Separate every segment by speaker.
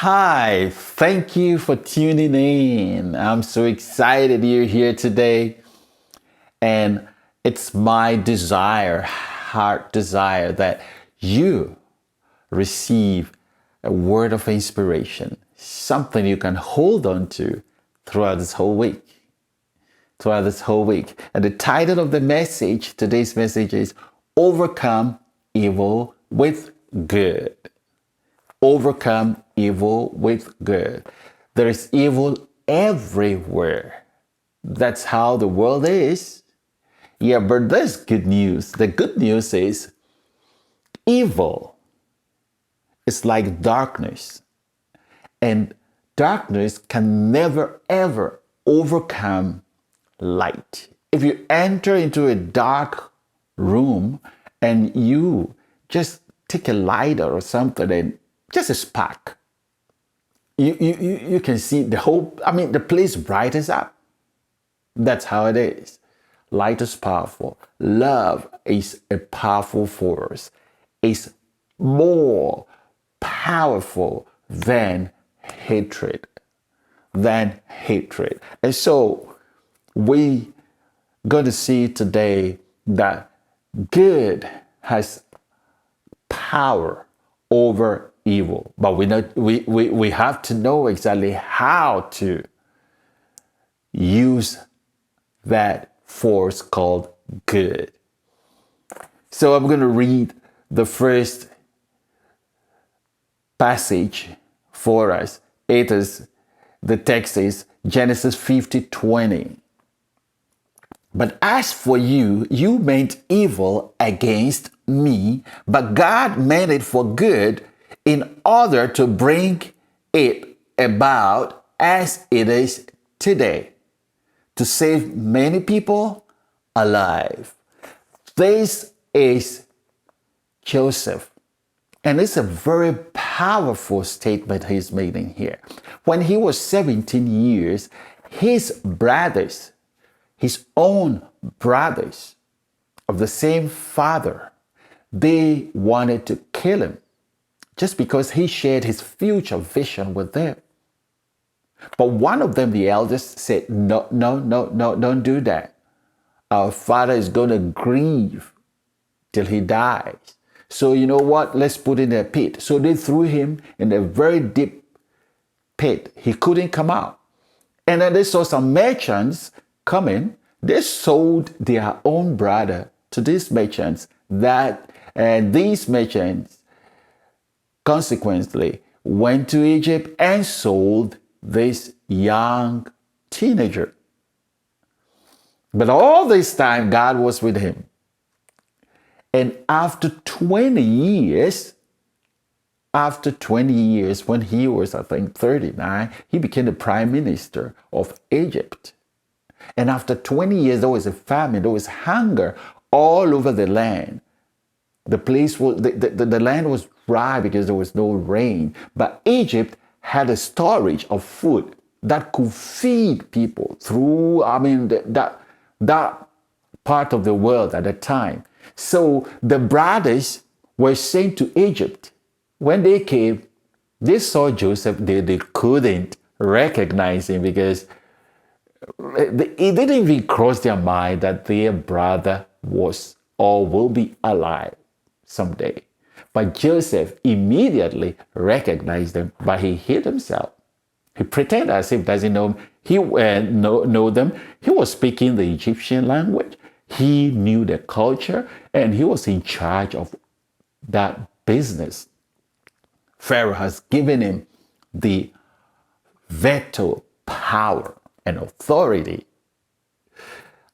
Speaker 1: Hi, thank you for tuning in. I'm so excited you're here today. And it's my desire, heart desire, that you receive a word of inspiration, something you can hold on to throughout this whole week. And the title of the message, today's message is Overcome Evil with Good. Overcome evil with good. There is evil everywhere. That's how the world is. Yeah, but there's good news. The good news is evil is like darkness. And darkness can never ever overcome light. If you enter into a dark room and you just take a lighter or something and just a spark, you can see the place brightens up. That's how it is. Light is powerful. Love is a powerful force. It's more powerful than hatred. And so we going to see today that good has power over evil, but we have to know exactly how to use that force called good. So I'm going to read the first passage for us. The text is Genesis 50:20. But as for you, you meant evil against me, but God meant it for good in order to bring it about as it is today, to save many people alive. This is Joseph. And it's a very powerful statement he's making here. When he was 17 years, his own brothers of the same father, they wanted to kill him just because he shared his future vision with them. But one of them, the eldest, said, no, don't do that. Our father is going to grieve till he dies. So you know what? Let's put him in a pit. So they threw him in a very deep pit. He couldn't come out. And then they saw some merchants coming. They sold their own brother to these merchants, and these merchants consequently went to Egypt and sold this young teenager. But all this time, God was with him. And after 20 years, when he was, I think, 39, he became the prime minister of Egypt. And after 20 years, there was a famine, there was hunger all over the land. The land was dry because there was no rain. But Egypt had a storage of food that could feed people through, that part of the world at the time. So the brothers were sent to Egypt. When they came, they saw Joseph. They couldn't recognize him because it didn't even cross their mind that their brother was or will be alive someday. But Joseph immediately recognized them, but he hid himself. He pretended as if he doesn't know them. Know them. He was speaking the Egyptian language. He knew the culture, and he was in charge of that business. Pharaoh has given him the veto power and authority.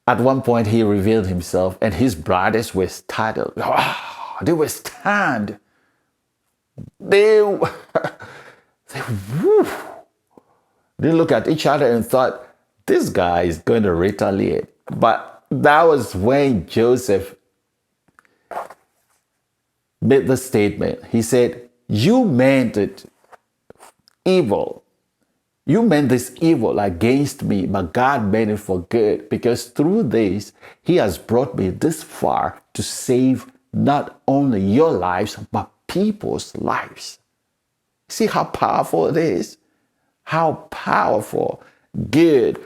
Speaker 1: At one point, he revealed himself, and his brothers were startled. They were stunned. They looked at each other and thought, this guy is going to retaliate. But that was when Joseph made the statement. He said, you meant it evil. You meant this evil against me, but God meant it for good, because through this, he has brought me this far to save not only your lives, but people's lives. See how powerful it is? How powerful good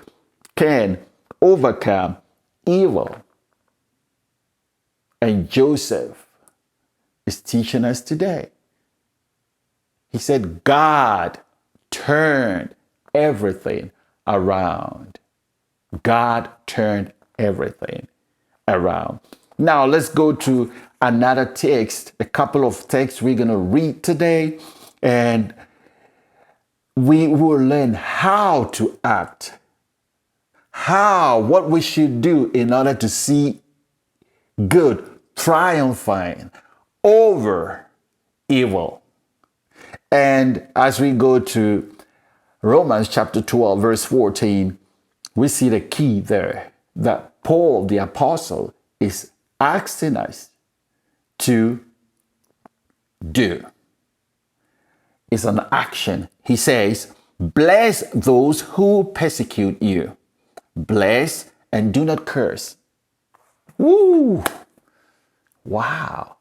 Speaker 1: can overcome evil. And Joseph is teaching us today. He said, God turned everything around. God turned everything around. Now let's go to another text, a couple of texts we're going to read today, and we will learn how to act, what we should do in order to see good triumphing over evil. And as we go to Romans chapter 12, verse 14, we see the key there that Paul, the apostle, is asking us to do. It's an action. He says, bless those who persecute you. Bless and do not curse. Woo! Wow.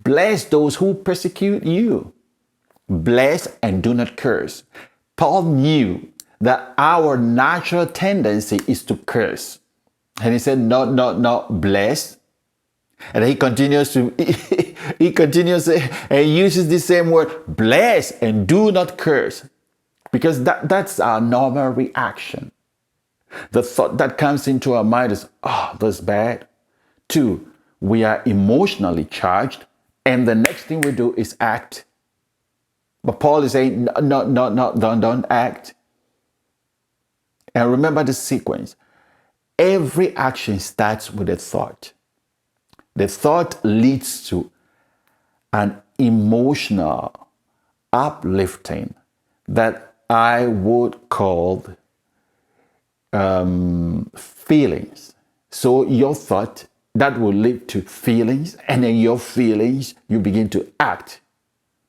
Speaker 1: Bless those who persecute you. Bless and do not curse. Paul knew that our natural tendency is to curse. And he said, no, bless. And he continues and uses the same word, bless and do not curse. Because that's our normal reaction. The thought that comes into our mind is, oh, that's bad. 2, we are emotionally charged, and the next thing we do is act. But Paul is saying, no, don't act. And remember the sequence. Every action starts with a thought. The thought leads to an emotional uplifting that I would call feelings. So your thought, that will lead to feelings, and then your feelings, you begin to act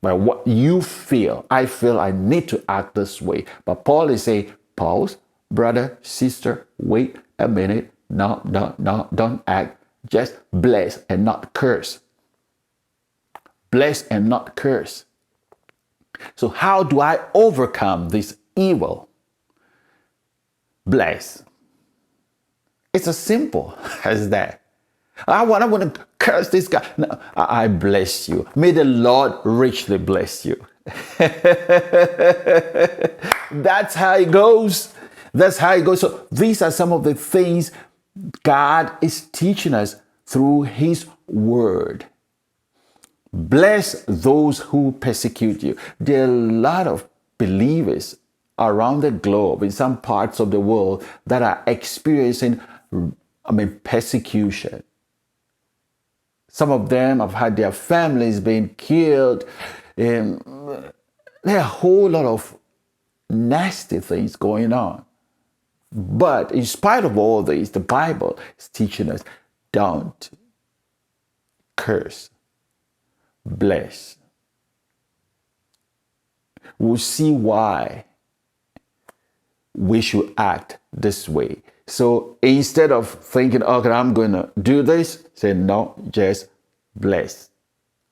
Speaker 1: by what you feel. I feel I need to act this way. But Paul is saying, pause, brother, sister, wait a minute. No, don't act. Just bless and not curse. Bless and not curse. So how do I overcome this evil? Bless. It's as simple as that. I want to curse this guy. No, I bless you. May the Lord richly bless you. That's how it goes. That's how it goes. So these are some of the things God is teaching us through His Word. Bless those who persecute you. There are a lot of believers around the globe, in some parts of the world, that are experiencing, persecution. Some of them have had their families being killed. There are a whole lot of nasty things going on. But in spite of all this, the Bible is teaching us, don't curse, bless. We'll see why we should act this way. So instead of thinking, okay, I'm going to do this, say no, just bless.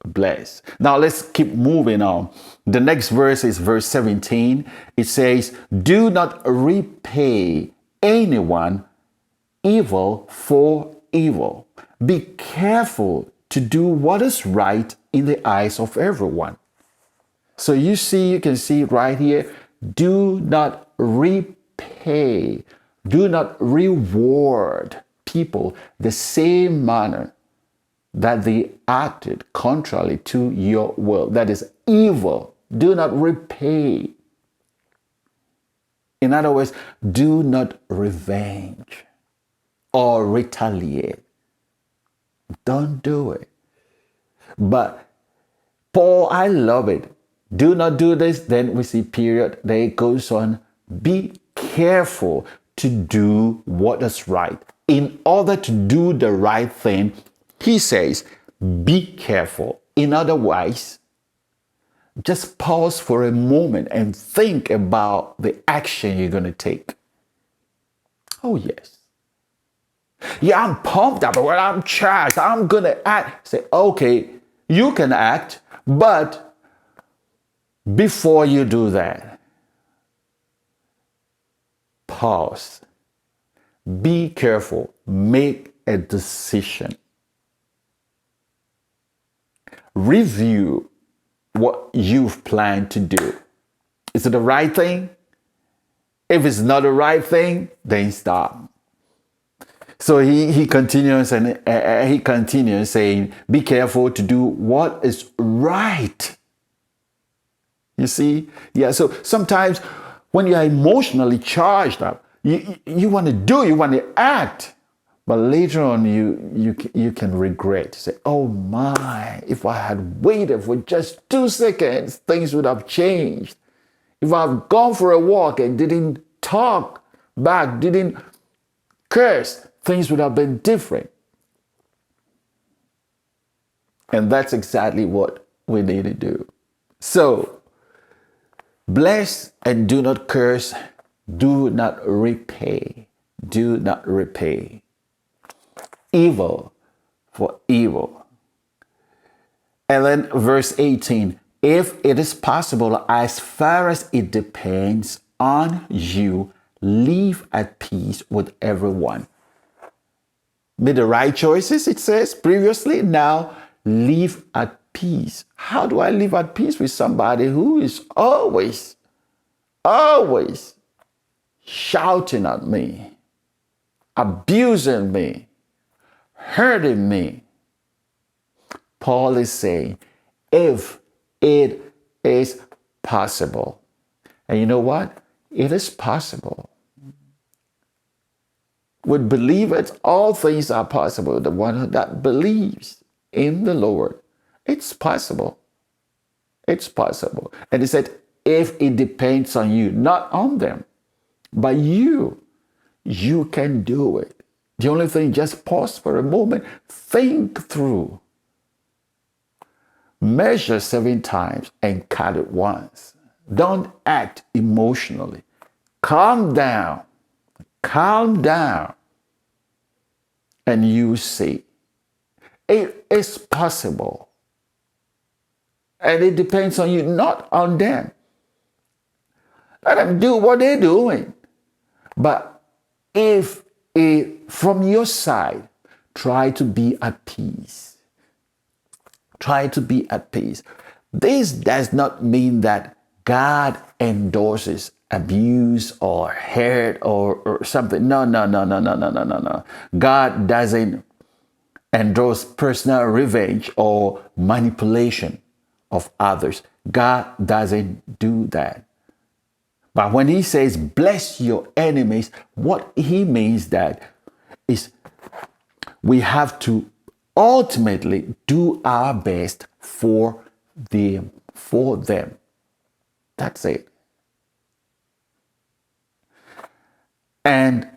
Speaker 1: Bless. Now let's keep moving on. The next verse is verse 17. It says, do not repay anyone evil for evil. Be careful to do what is right in the eyes of everyone. So you can see right here, do not repay, do not reward people the same manner that they acted contrary to your will. That is evil. Do not repay. In other words, do not revenge or retaliate. Don't do it. But Paul, I love it. Do not do this. Then we see period. Then it goes on. Be careful to do what is right. In order to do the right thing, he says, be careful. In other words, just pause for a moment and think about the action you're going to take. Oh, yes. Yeah, I'm pumped up. Well, I'm charged. I'm going to act. Say, okay, you can act, but Before you do that, pause. Be careful. Make a decision. Review what you've planned to do. Is it the right thing? If it's not the right thing, then stop. So he continues and he continues saying, be careful to do what is right. You see? Yeah, so sometimes when you are emotionally charged up, you want to do, you want to act, but later on you can regret. Say, oh my, if I had waited for just 2 seconds, things would have changed. If I've gone for a walk and didn't talk back, didn't curse, things would have been different. And that's exactly what we need to do. So, bless and do not curse. Do not repay. Do not repay evil for evil. And then verse 18, if it is possible, as far as it depends on you, live at peace with everyone. Made the right choices, it says previously. Now live at peace. How do I live at peace with somebody who is always shouting at me, abusing me, hurting me? Paul is saying, if it is possible. And you know what? It is possible. With believers, all things are possible. The one that believes in the Lord, it's possible. It's possible. And he said, if it depends on you, not on them, but you can do it. The only thing, just pause for a moment, think through. Measure 7 times and cut it once. Don't act emotionally. Calm down. Calm down. And you see, it is possible. And it depends on you, not on them. Let them do what they're doing. But if from your side, try to be at peace. Try to be at peace. This does not mean that God endorses abuse or hurt or something. No. God doesn't endorse personal revenge or manipulation of others. God doesn't do that. But when he says, bless your enemies, what he means that is we have to ultimately do our best for them. That's it. And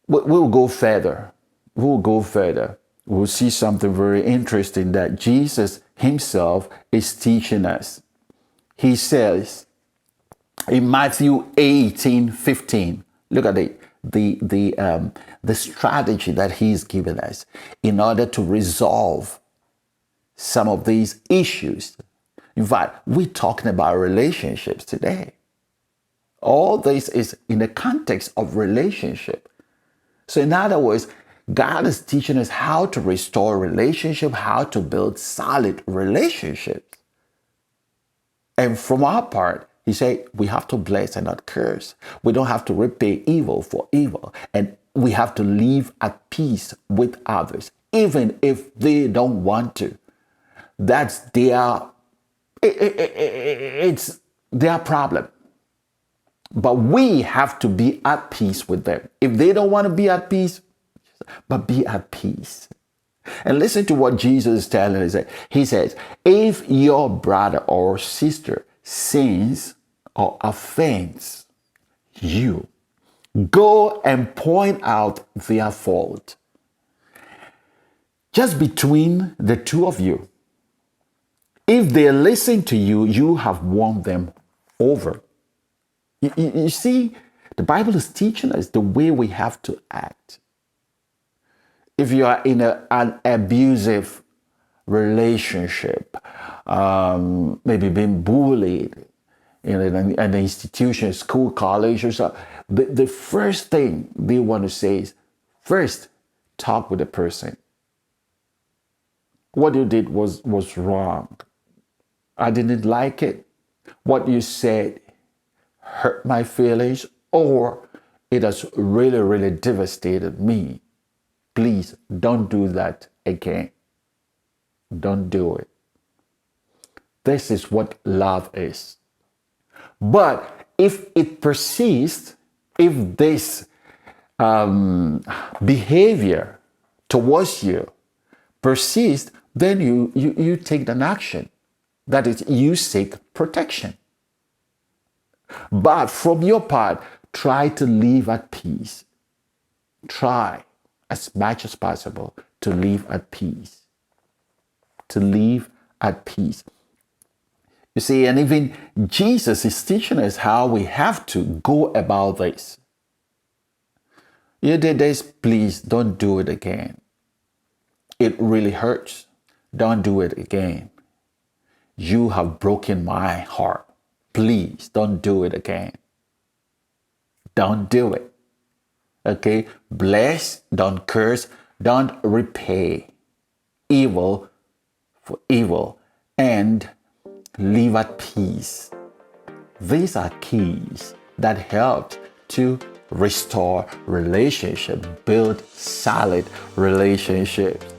Speaker 1: we'll go further. We'll see something very interesting that Jesus himself is teaching us. He says in Matthew 18:15, look at the strategy that he's given us in order to resolve some of these issues. In fact, we're talking about relationships today. All this is in the context of relationship. So in other words, God is teaching us how to restore relationship, how to build solid relationships. And from our part, he said, we have to bless and not curse. We don't have to repay evil for evil. And we have to live at peace with others, even if they don't want to. That's it's their problem. But we have to be at peace with them. If they don't want to be at peace, but be at peace. And listen to what Jesus is telling us. He says, if your brother or sister sins or offends you, go and point out their fault. Just between the two of you. If they listen to you, you have won them over. You see, the Bible is teaching us the way we have to act. If you are in an abusive relationship, maybe being bullied, in an institution, school, college, or so, the first thing they want to say is, first, talk with the person. What you did was wrong. I didn't like it. What you said hurt my feelings, or it has really, really devastated me. Please don't do that again. Don't do it. This is what love is. But if it persists, if this behavior towards you persists, then you take an action. That is, you seek protection. But from your part, try to live at peace. Try as much as possible to live at peace. To live at peace. You see, and even Jesus is teaching us how we have to go about this. You did this, please don't do it again. It really hurts. Don't do it again. You have broken my heart. Please don't do it again. Don't do it. Okay? Bless, don't curse, don't repay evil for evil, and live at peace. These are keys that help to restore relationship, build solid relationships.